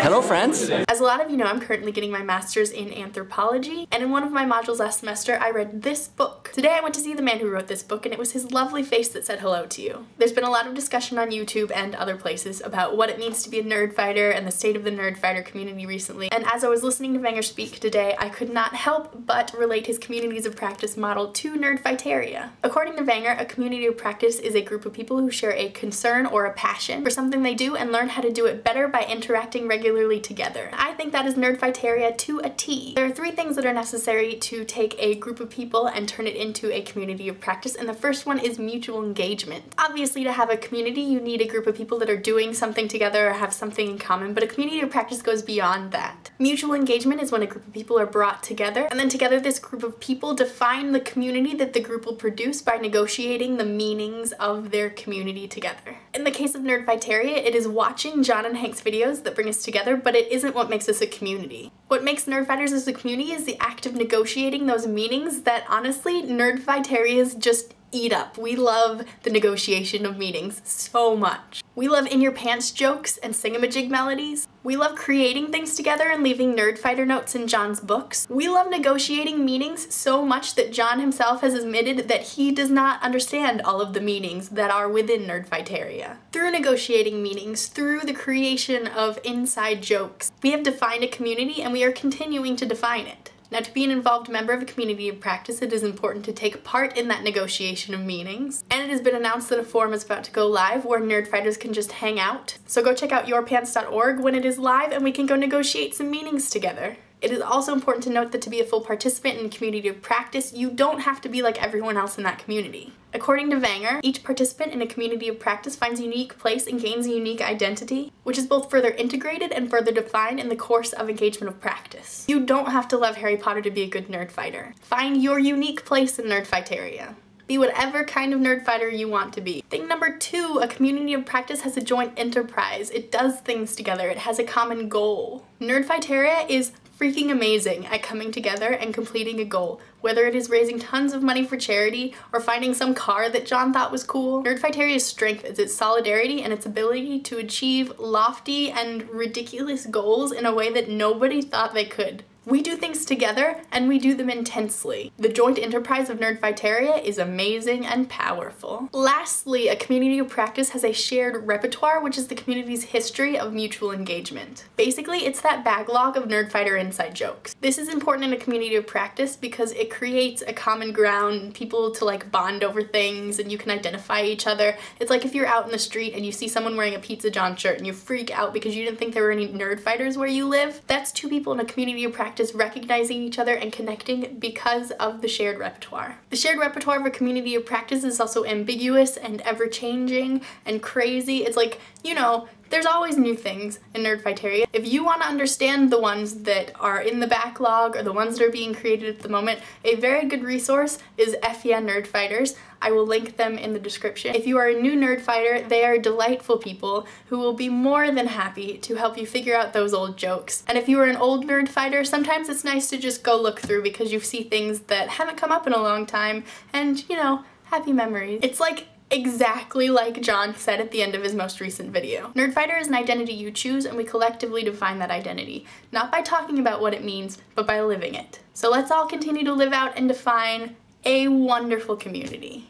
Hello, friends. As a lot of you know, I'm currently getting my master's in anthropology, and in one of my modules last semester, I read this book. Today I went to see the man who wrote this book, and it was his lovely face that said hello to you. There's been a lot of discussion on YouTube and other places about what it means to be a nerd fighter and the state of the nerd fighter community recently, and as I was listening to Wenger speak today, I could not help but relate his communities of practice model to nerdfighteria. According to Wenger, a community of practice is a group of people who share a concern or a passion for something they do and learn how to do it better by interacting regularly together. I think that is nerdfighteria to a T. There are three things that are necessary to take a group of people and turn it into a community of practice, and the first one is mutual engagement. Obviously, to have a community, you need a group of people that are doing something together or have something in common, but a community of practice goes beyond that. Mutual engagement is when a group of people are brought together, and then together this group of people define the community that the group will produce by negotiating the meanings of their community together. In the case of nerdfighteria, it is watching John and Hank's videos that bring us together, but it isn't what makes us a community. What makes nerdfighters as a community is the act of negotiating those meanings that, honestly, nerdfighterias just eat up. We love the negotiation of meanings so much. We love in-your-pants jokes and sing-a-majig melodies. We love creating things together and leaving nerdfighter notes in John's books. We love negotiating meanings so much that John himself has admitted that he does not understand all of the meanings that are within nerdfighteria. Through negotiating meanings, through the creation of inside jokes, we have defined a community and we are continuing to define it. Now, to be an involved member of a community of practice, it is important to take part in that negotiation of meanings. And it has been announced that a forum is about to go live where nerdfighters can just hang out. So go check out yourpants.org when it is live and we can go negotiate some meanings together. It is also important to note that to be a full participant in a community of practice, you don't have to be like everyone else in that community. According to Wenger, each participant in a community of practice finds a unique place and gains a unique identity, which is both further integrated and further defined in the course of engagement of practice. You don't have to love Harry Potter to be a good nerd fighter. Find your unique place in nerdfighteria. Be whatever kind of nerd fighter you want to be. Thing number two, a community of practice has a joint enterprise. It does things together. It has a common goal. Nerdfighteria is freaking amazing at coming together and completing a goal, whether it is raising tons of money for charity or finding some car that John thought was cool. Nerdfighteria's strength is its solidarity and its ability to achieve lofty and ridiculous goals in a way that nobody thought they could. We do things together, and we do them intensely. The joint enterprise of nerdfighteria is amazing and powerful. Lastly, a community of practice has a shared repertoire, which is the community's history of mutual engagement. Basically, it's that backlog of nerdfighter inside jokes. This is important in a community of practice because it creates a common ground, people to like bond over things, and you can identify each other. It's like if you're out in the street and you see someone wearing a Pizza John shirt and you freak out because you didn't think there were any nerdfighters where you live. That's two people in a community of practice recognizing each other and connecting because of the shared repertoire. The shared repertoire of a community of practice is also ambiguous and ever-changing and crazy. It's like, you know, there's always new things in nerdfighteria. If you want to understand the ones that are in the backlog or the ones that are being created at the moment, a very good resource is Etienne Nerdfighters. I will link them in the description. If you are a new nerdfighter, they are delightful people who will be more than happy to help you figure out those old jokes. And if you are an old nerdfighter, sometimes it's nice to just go look through because you see things that haven't come up in a long time and, you know, happy memories. It's like exactly like John said at the end of his most recent video. Nerdfighter is an identity you choose, and we collectively define that identity, not by talking about what it means, but by living it. So let's all continue to live out and define a wonderful community.